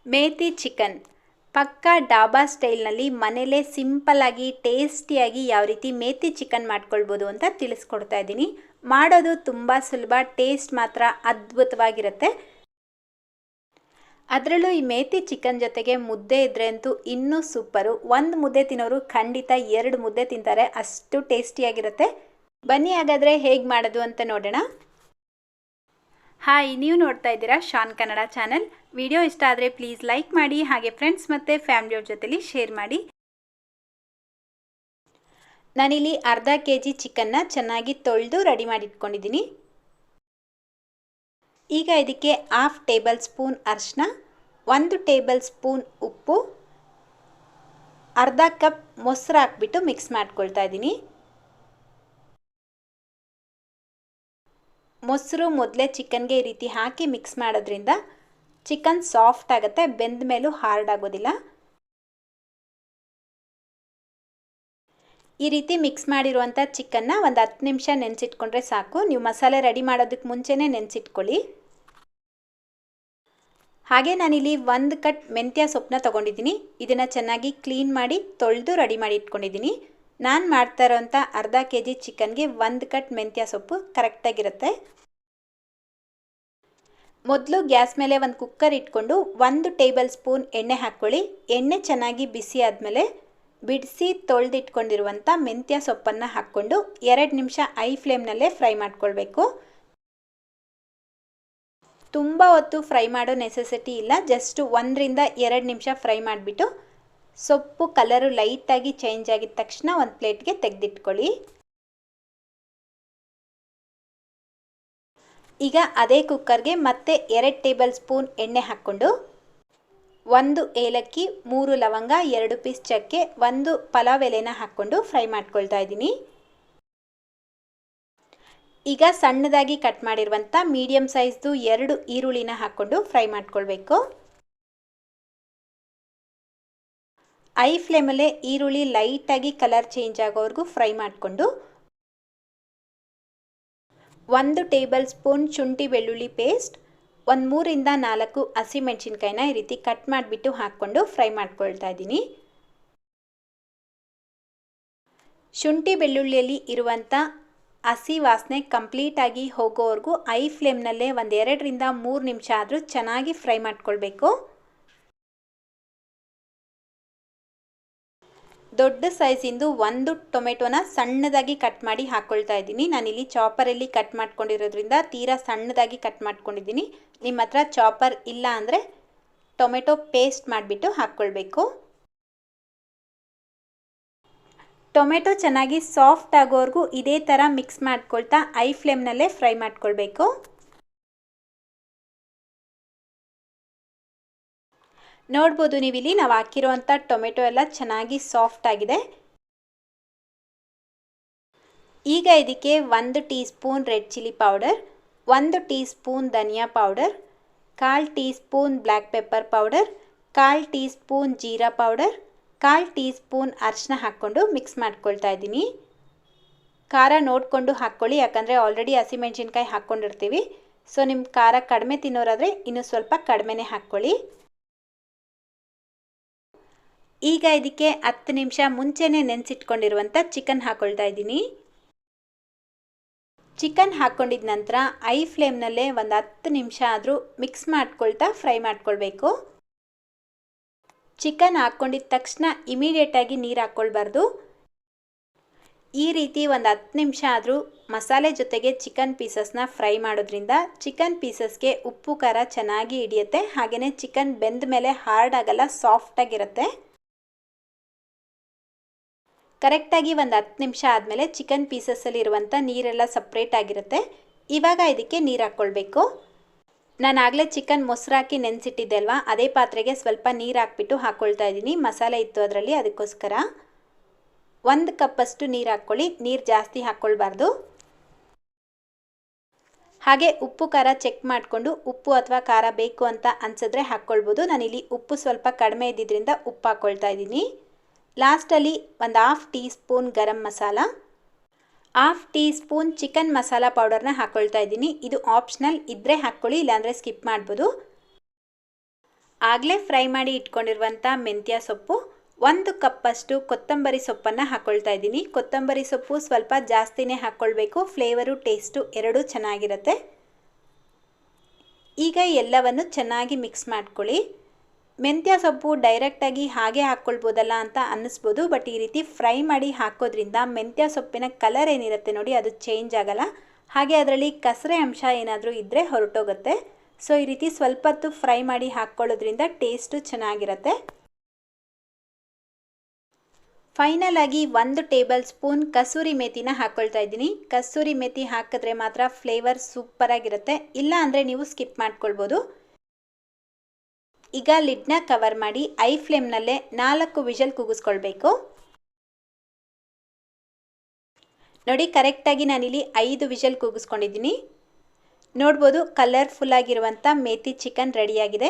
Methi chicken ಪಕ್ಕಾ ಡಾಬಾ ಸ್ಟೈಲ್ನಲ್ಲಿ ಮನೇಲೇ ಸಿಂಪಲ್ಲಾಗಿ ಟೇಸ್ಟಿಯಾಗಿ ಯಾವ ರೀತಿ ಮೇಥಿ ಚಿಕನ್ ಮಾಡ್ಕೊಳ್ಬೋದು ಅಂತ ತಿಳಿಸ್ಕೊಡ್ತಾ ಇದ್ದೀನಿ. ಮಾಡೋದು ತುಂಬ ಸುಲಭ, ಟೇಸ್ಟ್ ಮಾತ್ರ ಅದ್ಭುತವಾಗಿರುತ್ತೆ. ಅದರಲ್ಲೂ ಈ ಮೇಥಿ ಚಿಕನ್ ಜೊತೆಗೆ ಮುದ್ದೆ ಇದ್ರೆ ಅಂತೂ ಇನ್ನೂ ಸೂಪರು. ಒಂದು ಮುದ್ದೆ ತಿನ್ನೋರು ಖಂಡಿತ 2 ಮುದ್ದೆ ತಿಂತಾರೆ, ಅಷ್ಟು ಟೇಸ್ಟಿಯಾಗಿರುತ್ತೆ. ಬನ್ನಿ ಹಾಗಾದರೆ ಹೇಗೆ ಮಾಡೋದು ಅಂತ ನೋಡೋಣ. ಹಾಯ್, ನೀವು ನೋಡ್ತಾ ಇದ್ದೀರಾ ಶಾನ್ ಕನ್ನಡ ಚಾನಲ್. ವಿಡಿಯೋ ಇಷ್ಟ ಆದರೆ ಪ್ಲೀಸ್ ಲೈಕ್ ಮಾಡಿ, ಹಾಗೆ ಫ್ರೆಂಡ್ಸ್ ಮತ್ತು ಫ್ಯಾಮಿಲಿಯವ್ರ ಜೊತೆಲಿ ಶೇರ್ ಮಾಡಿ. ನಾನಿಲ್ಲಿ ಅರ್ಧ kg ಚಿಕನ್ನ ಚೆನ್ನಾಗಿ ತೊಳೆದು ರೆಡಿ ಮಾಡಿ ಇಟ್ಕೊಂಡಿದ್ದೀನಿ. ಈಗ ಇದಕ್ಕೆ 1/2 ಟೇಬಲ್ ಸ್ಪೂನ್ ಅರಿಶಿನ, 1 ಟೇಬಲ್ ಸ್ಪೂನ್ ಉಪ್ಪು, ಅರ್ಧ ಕಪ್ ಮೊಸರು ಹಾಕ್ಬಿಟ್ಟು ಮಿಕ್ಸ್ ಮಾಡ್ಕೊಳ್ತಾ ಇದ್ದೀನಿ. ಮೊಸರು ಮೊದಲೇ ಚಿಕನ್ಗೆ ಈ ರೀತಿ ಹಾಕಿ ಮಿಕ್ಸ್ ಮಾಡೋದ್ರಿಂದ ಚಿಕನ್ ಸಾಫ್ಟ್ ಆಗುತ್ತೆ, ಬೆಂದ ಮೇಲೂ ಹಾರ್ಡ್ ಆಗೋದಿಲ್ಲ. ಈ ರೀತಿ ಮಿಕ್ಸ್ ಮಾಡಿರುವಂಥ ಚಿಕನ್ನ ಒಂದು 10 ನಿಮಿಷ ನೆನೆಸಿಟ್ಕೊಂಡ್ರೆ ಸಾಕು. ನೀವು ಮಸಾಲೆ ರೆಡಿ ಮಾಡೋದಕ್ಕೆ ಮುಂಚೆನೇ ನೆನೆಸಿಟ್ಕೊಳ್ಳಿ. ಹಾಗೆ ನಾನಿಲ್ಲಿ 1 ಕಟ್ ಮೆಂತ್ಯ ಸೊಪ್ಪನ್ನ ತೊಗೊಂಡಿದ್ದೀನಿ. ಇದನ್ನು ಚೆನ್ನಾಗಿ ಕ್ಲೀನ್ ಮಾಡಿ ತೊಳೆದು ರೆಡಿ ಮಾಡಿ ಇಟ್ಕೊಂಡಿದ್ದೀನಿ. ನಾನು ಮಾಡ್ತಾ ಇರೋಂಥ ಅರ್ಧ kg ಚಿಕನ್ಗೆ 1 ಕಟ್ ಮೆಂತ್ಯ ಸೊಪ್ಪು ಕರೆಕ್ಟಾಗಿರುತ್ತೆ. ಮೊದಲು ಗ್ಯಾಸ್ ಮೇಲೆ ಒಂದು ಕುಕ್ಕರ್ ಇಟ್ಕೊಂಡು 1 ಟೇಬಲ್ ಸ್ಪೂನ್ ಎಣ್ಣೆ ಹಾಕ್ಕೊಳ್ಳಿ. ಎಣ್ಣೆ ಚೆನ್ನಾಗಿ ಬಿಸಿ ಆದಮೇಲೆ ಬಿಡಿಸಿ ತೊಳೆದಿಟ್ಕೊಂಡಿರುವಂಥ ಮೆಂತ್ಯ ಸೊಪ್ಪನ್ನು ಹಾಕ್ಕೊಂಡು 2 ನಿಮಿಷ ಐ ಫ್ಲೇಮ್ನಲ್ಲೇ ಫ್ರೈ ಮಾಡ್ಕೊಳ್ಬೇಕು. ತುಂಬ ಹೊತ್ತು ಫ್ರೈ ಮಾಡೋ ನೆಸೆಸಿಟಿ ಇಲ್ಲ, ಜಸ್ಟ್ 1 ರಿಂದ 2 ನಿಮಿಷ ಫ್ರೈ ಮಾಡಿಬಿಟ್ಟು ಸೊಪ್ಪು ಕಲರು ಲೈಟಾಗಿ ಚೇಂಜ್ ಆಗಿದ ತಕ್ಷಣ ಒಂದು ಪ್ಲೇಟ್ಗೆ ತೆಗೆದಿಟ್ಕೊಳ್ಳಿ. ಈಗ ಅದೇ ಕುಕ್ಕರ್ಗೆ ಮತ್ತೆ 2 ಟೇಬಲ್ ಸ್ಪೂನ್ ಎಣ್ಣೆ ಹಾಕ್ಕೊಂಡು 1 ಏಲಕ್ಕಿ, 3 ಲವಂಗ, 2 ಪೀಸ್ ಚಕ್ಕೆ, 1 ಪಲಾವ್ ಎಲೆನ ಹಾಕ್ಕೊಂಡು ಫ್ರೈ ಮಾಡ್ಕೊಳ್ತಾ ಇದ್ದೀನಿ. ಈಗ ಸಣ್ಣದಾಗಿ ಕಟ್ ಮಾಡಿರುವಂಥ ಮೀಡಿಯಮ್ ಸೈಜ್ದು 2 ಈರುಳ್ಳಿನ ಹಾಕ್ಕೊಂಡು ಫ್ರೈ ಮಾಡ್ಕೊಳ್ಬೇಕು. ಐ ಫ್ಲೇಮಲ್ಲೇ ಈರುಳ್ಳಿ ಲೈಟಾಗಿ ಕಲರ್ ಚೇಂಜ್ ಆಗೋವರೆಗೂ ಫ್ರೈ ಮಾಡಿಕೊಂಡು 1 ಟೇಬಲ್ ಸ್ಪೂನ್ ಶುಂಠಿ ಬೆಳ್ಳುಳ್ಳಿ ಪೇಸ್ಟ್, 3 ರಿಂದ 4 ಹಸಿಮೆಣಸಿನ್ಕಾಯಿನ ಈ ರೀತಿ ಕಟ್ ಮಾಡಿಬಿಟ್ಟು ಹಾಕ್ಕೊಂಡು ಫ್ರೈ ಮಾಡ್ಕೊಳ್ತಾ ಇದ್ದೀನಿ. ಶುಂಠಿ ಬೆಳ್ಳುಳ್ಳಿಯಲ್ಲಿ ಇರುವಂಥ ಹಸಿ ವಾಸನೆ ಕಂಪ್ಲೀಟಾಗಿ ಹೋಗೋವರೆಗೂ ಐ ಫ್ಲೇಮ್ನಲ್ಲೇ 2 ರಿಂದ 3 ನಿಮಿಷ ಆದರೂ ಚೆನ್ನಾಗಿ ಫ್ರೈ ಮಾಡ್ಕೊಳ್ಬೇಕು. ದೊಡ್ಡ ಸೈಜಿಂದು 1 ಟೊಮೆಟೊನ ಸಣ್ಣದಾಗಿ ಕಟ್ ಮಾಡಿ ಹಾಕ್ಕೊಳ್ತಾ ಇದ್ದೀನಿ. ನಾನಿಲ್ಲಿ ಚಾಪರಲ್ಲಿ ಕಟ್ ಮಾಡ್ಕೊಂಡಿರೋದ್ರಿಂದ ತೀರಾ ಸಣ್ಣದಾಗಿ ಕಟ್ ಮಾಡ್ಕೊಂಡಿದ್ದೀನಿ. ನಿಮ್ಮ ಹತ್ರ ಚಾಪರ್ ಇಲ್ಲ ಅಂದರೆ ಟೊಮೆಟೊ ಪೇಸ್ಟ್ ಮಾಡಿಬಿಟ್ಟು ಹಾಕ್ಕೊಳ್ಬೇಕು. ಟೊಮೆಟೊ ಚೆನ್ನಾಗಿ ಸಾಫ್ಟ್ ಆಗೋವರೆಗೂ ಇದೇ ಥರ ಮಿಕ್ಸ್ ಮಾಡ್ಕೊಳ್ತಾ ಐ ಫ್ಲೇಮ್ನಲ್ಲೇ ಫ್ರೈ ಮಾಡ್ಕೊಳ್ಬೇಕು. ನೋಡ್ಬೋದು ನೀವಿಲ್ಲಿ ನಾವು ಹಾಕಿರೋವಂಥ ಟೊಮೆಟೊ ಎಲ್ಲ ಚೆನ್ನಾಗಿ ಸಾಫ್ಟ್ ಆಗಿದೆ. ಈಗ ಇದಕ್ಕೆ 1 teaspoon red chilli powder, 1 teaspoon dhania powder, 1/4 teaspoon black pepper powder, 1/4 teaspoon jeera powder, 1/4 teaspoon ಅರಿಶಿನ ಹಾಕ್ಕೊಂಡು ಮಿಕ್ಸ್ ಮಾಡ್ಕೊಳ್ತಾ ಇದ್ದೀನಿ. ಖಾರ ನೋಡಿಕೊಂಡು ಹಾಕ್ಕೊಳ್ಳಿ, ಯಾಕಂದರೆ ಆಲ್ರೆಡಿ ಹಸಿಮೆಣಸಿನ್ಕಾಯಿ ಹಾಕ್ಕೊಂಡಿರ್ತೀವಿ. ಸೊ ನಿಮ್ಮ ಖಾರ ಕಡಿಮೆ ತಿನ್ನೋರಾದರೆ ಇನ್ನೂ ಸ್ವಲ್ಪ ಕಡಿಮೆನೇ ಹಾಕ್ಕೊಳ್ಳಿ. ಈಗ ಇದಕ್ಕೆ 10 ನಿಮಿಷ ಮುಂಚೆನೇ ನೆನೆಸಿಟ್ಕೊಂಡಿರುವಂಥ ಚಿಕನ್ ಹಾಕ್ಕೊಳ್ತಾ ಇದ್ದೀನಿ. ಚಿಕನ್ ಹಾಕ್ಕೊಂಡಿದ ನಂತರ ಐ ಫ್ಲೇಮ್ನಲ್ಲೇ 10 ನಿಮಿಷ ಆದರೂ ಮಿಕ್ಸ್ ಮಾಡ್ಕೊಳ್ತಾ ಫ್ರೈ ಮಾಡ್ಕೊಳ್ಬೇಕು. ಚಿಕನ್ ಹಾಕ್ಕೊಂಡಿದ ತಕ್ಷಣ ಇಮಿಡಿಯೇಟಾಗಿ ನೀರು ಹಾಕ್ಕೊಳ್ಬಾರ್ದು. ಈ ರೀತಿ 10 ನಿಮಿಷ ಆದರೂ ಮಸಾಲೆ ಜೊತೆಗೆ ಚಿಕನ್ ಪೀಸಸ್ನ ಫ್ರೈ ಮಾಡೋದ್ರಿಂದ ಚಿಕನ್ ಪೀಸಸ್ಗೆ ಉಪ್ಪು ಖಾರ ಚೆನ್ನಾಗಿ ಹಿಡಿಯುತ್ತೆ. ಹಾಗೆಯೇ ಚಿಕನ್ ಬೆಂದ ಮೇಲೆ ಹಾರ್ಡ್ ಆಗಲ್ಲ, ಸಾಫ್ಟಾಗಿರುತ್ತೆ. ಕರೆಕ್ಟಾಗಿ 10 ನಿಮಿಷ ಆದಮೇಲೆ ಚಿಕನ್ ಪೀಸಸ್ಸಲ್ಲಿರುವಂಥ ನೀರೆಲ್ಲ ಸಪ್ರೇಟ್ ಆಗಿರುತ್ತೆ. ಇವಾಗ ಇದಕ್ಕೆ ನೀರು ಹಾಕ್ಕೊಳ್ಬೇಕು. ನಾನು ಆಗಲೇ ಚಿಕನ್ ಮೊಸರು ಹಾಕಿ ನೆನೆಸಿಟ್ಟಿದ್ದೆ ಅಲ್ವಾ, ಅದೇ ಪಾತ್ರೆಗೆ ಸ್ವಲ್ಪ ನೀರು ಹಾಕ್ಬಿಟ್ಟು ಹಾಕ್ಕೊಳ್ತಾ ಇದ್ದೀನಿ. ಮಸಾಲೆ ಇತ್ತು ಅದರಲ್ಲಿ, ಅದಕ್ಕೋಸ್ಕರ 1 ಕಪ್ಪಷ್ಟು ನೀರು ಹಾಕ್ಕೊಳ್ಳಿ. ನೀರು ಜಾಸ್ತಿ ಹಾಕ್ಕೊಳ್ಬಾರ್ದು. ಹಾಗೆ ಉಪ್ಪು ಖಾರ ಚೆಕ್ ಮಾಡಿಕೊಂಡು ಉಪ್ಪು ಅಥವಾ ಖಾರ ಬೇಕು ಅಂತ ಅನಿಸಿದ್ರೆ ಹಾಕ್ಕೊಳ್ಬೋದು. ನಾನಿಲ್ಲಿ ಉಪ್ಪು ಸ್ವಲ್ಪ ಕಡಿಮೆ ಇದ್ದಿದ್ದರಿಂದ ಉಪ್ಪು ಹಾಕ್ಕೊಳ್ತಾ ಇದ್ದೀನಿ. ಲಾಸ್ಟಲ್ಲಿ 1/2 teaspoon garam masala, 1/2 teaspoon chicken masala ಪೌಡರ್ನ ಹಾಕ್ಕೊಳ್ತಾ ಇದ್ದೀನಿ. ಇದು ಆಪ್ಷನಲ್, ಇದ್ದರೆ ಹಾಕ್ಕೊಳ್ಳಿ, ಇಲ್ಲಾಂದರೆ ಸ್ಕಿಪ್ ಮಾಡ್ಬೋದು. ಆಗಲೇ ಫ್ರೈ ಮಾಡಿ ಇಟ್ಕೊಂಡಿರುವಂಥ ಮೆಂತ್ಯ ಸೊಪ್ಪು, 1 ಕಪ್ಪಷ್ಟು ಕೊತ್ತಂಬರಿ ಸೊಪ್ಪನ್ನು ಹಾಕ್ಕೊಳ್ತಾ ಇದ್ದೀನಿ. ಕೊತ್ತಂಬರಿ ಸೊಪ್ಪು ಸ್ವಲ್ಪ ಜಾಸ್ತಿನೇ ಹಾಕ್ಕೊಳ್ಬೇಕು, ಫ್ಲೇವರು ಟೇಸ್ಟು ಎರಡೂ ಚೆನ್ನಾಗಿರುತ್ತೆ. ಈಗ ಎಲ್ಲವನ್ನು ಚೆನ್ನಾಗಿ ಮಿಕ್ಸ್ ಮಾಡ್ಕೊಳ್ಳಿ. ಮೆಂತ್ಯ ಸೊಪ್ಪು ಡೈರೆಕ್ಟಾಗಿ ಹಾಗೆ ಹಾಕ್ಕೊಳ್ಬೋದಲ್ಲ ಅಂತ ಅನ್ನಿಸ್ಬೋದು, ಬಟ್ ಈ ರೀತಿ ಫ್ರೈ ಮಾಡಿ ಹಾಕೋದ್ರಿಂದ ಮೆಂತ್ಯ ಸೊಪ್ಪಿನ ಕಲರ್ ಏನಿರುತ್ತೆ ನೋಡಿ ಅದು ಚೇಂಜ್ ಆಗಲ್ಲ, ಹಾಗೆ ಅದರಲ್ಲಿ ಕಸರೆ ಅಂಶ ಏನಾದರೂ ಇದ್ದರೆ ಹೊರಟೋಗುತ್ತೆ. ಸೊ ಈ ರೀತಿ ಸ್ವಲ್ಪ ಹೊತ್ತು ಫ್ರೈ ಮಾಡಿ ಹಾಕ್ಕೊಳ್ಳೋದ್ರಿಂದ ಟೇಸ್ಟು ಚೆನ್ನಾಗಿರುತ್ತೆ. ಫೈನಲ್ ಆಗಿ 1 ಟೇಬಲ್ ಸ್ಪೂನ್ ಕಸೂರಿ ಮೇಥಿನ ಹಾಕ್ಕೊಳ್ತಾ ಇದ್ದೀನಿ. ಕಸೂರಿ ಮೇಥಿ ಹಾಕಿದ್ರೆ ಮಾತ್ರ ಫ್ಲೇವರ್ ಸೂಪರಾಗಿರುತ್ತೆ, ಇಲ್ಲ ಅಂದರೆ ನೀವು ಸ್ಕಿಪ್ ಮಾಡ್ಕೊಳ್ಬೋದು. ಈಗ ಲಿಡ್ನ ಕವರ್ ಮಾಡಿ ಐ ಫ್ಲೇಮ್ನಲ್ಲೇ 4 ವಿಷಲ್ ಕೂಗಿಸ್ಕೊಳ್ಬೇಕು. ನೋಡಿ ಕರೆಕ್ಟಾಗಿ ನಾನಿಲ್ಲಿ 5 ವಿಷಲ್ ಕೂಗಿಸ್ಕೊಂಡಿದ್ದೀನಿ. ನೋಡ್ಬೋದು ಕಲರ್ಫುಲ್ ಆಗಿರುವಂಥ ಮೇಥಿ ಚಿಕನ್ ರೆಡಿಯಾಗಿದೆ.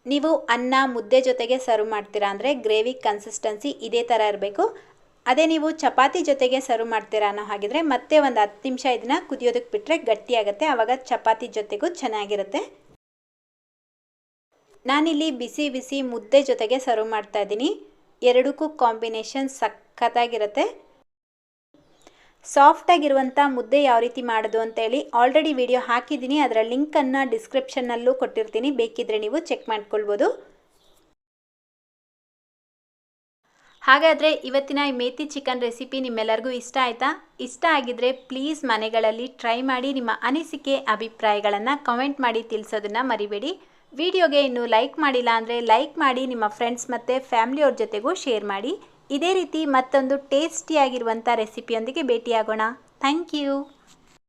ನೀವು ಅನ್ನ ಮುದ್ದೆ ಜೊತೆಗೆ ಸರ್ವ್ ಮಾಡ್ತೀರಾ ಅಂದರೆ ಗ್ರೇವಿ ಕನ್ಸಿಸ್ಟೆನ್ಸಿ ಇದೇ ಥರ ಇರಬೇಕು. ಅದೇ ನೀವು ಚಪಾತಿ ಜೊತೆಗೆ ಸರ್ವ್ ಮಾಡ್ತೀರಾ ಅನ್ನೋ ಹಾಗಿದ್ರೆ ಮತ್ತೆ ಒಂದು 10 ನಿಮಿಷ ಇದನ್ನ ಕುದಿಯೋದಕ್ಕೆ ಬಿಟ್ಟರೆ ಗಟ್ಟಿಯಾಗುತ್ತೆ, ಆವಾಗ ಚಪಾತಿ ಜೊತೆಗೂ ಚೆನ್ನಾಗಿರುತ್ತೆ. ನಾನಿಲ್ಲಿ ಬಿಸಿ ಬಿಸಿ ಮುದ್ದೆ ಜೊತೆಗೆ ಸರ್ವ್ ಮಾಡ್ತಾ ಇದ್ದೀನಿ. ಎರಡಕ್ಕೂ ಕಾಂಬಿನೇಷನ್ ಸಖತ್ತಾಗಿರುತ್ತೆ. ಸಾಫ್ಟಾಗಿರುವಂಥ ಮುದ್ದೆ ಯಾವ ರೀತಿ ಮಾಡೋದು ಅಂತೇಳಿ ಆಲ್ರೆಡಿ ವಿಡಿಯೋ ಹಾಕಿದ್ದೀನಿ, ಅದರ ಲಿಂಕನ್ನು ಡಿಸ್ಕ್ರಿಪ್ಷನ್ನಲ್ಲೂ ಕೊಟ್ಟಿರ್ತೀನಿ, ಬೇಕಿದ್ದರೆ ನೀವು ಚೆಕ್ ಮಾಡ್ಕೊಳ್ಬೋದು. ಹಾಗಾದರೆ ಇವತ್ತಿನ ಈ ಮೇಥಿ ಚಿಕನ್ ರೆಸಿಪಿ ನಿಮ್ಮೆಲ್ಲರಿಗೂ ಇಷ್ಟ ಆಯಿತಾ? ಇಷ್ಟ ಆಗಿದ್ದರೆ ಪ್ಲೀಸ್ ಮನೆಗಳಲ್ಲಿ ಟ್ರೈ ಮಾಡಿ ನಿಮ್ಮ ಅನಿಸಿಕೆ ಅಭಿಪ್ರಾಯಗಳನ್ನು ಕಮೆಂಟ್ ಮಾಡಿ ತಿಳಿಸೋದನ್ನು ಮರಿಬೇಡಿ. ವಿಡಿಯೋಗೆ ಇನ್ನೂ ಲೈಕ್ ಮಾಡಿಲ್ಲ ಅಂದರೆ ಲೈಕ್ ಮಾಡಿ, ನಿಮ್ಮ ಫ್ರೆಂಡ್ಸ್ ಮತ್ತು ಫ್ಯಾಮಿಲಿಯವ್ರ ಜೊತೆಗೂ ಶೇರ್ ಮಾಡಿ. ಇದೇ ರೀತಿ ಮತ್ತೊಂದು ಟೇಸ್ಟಿಯಾಗಿರುವಂಥ ರೆಸಿಪಿಯೊಂದಿಗೆ ಭೇಟಿಯಾಗೋಣ. Thank you.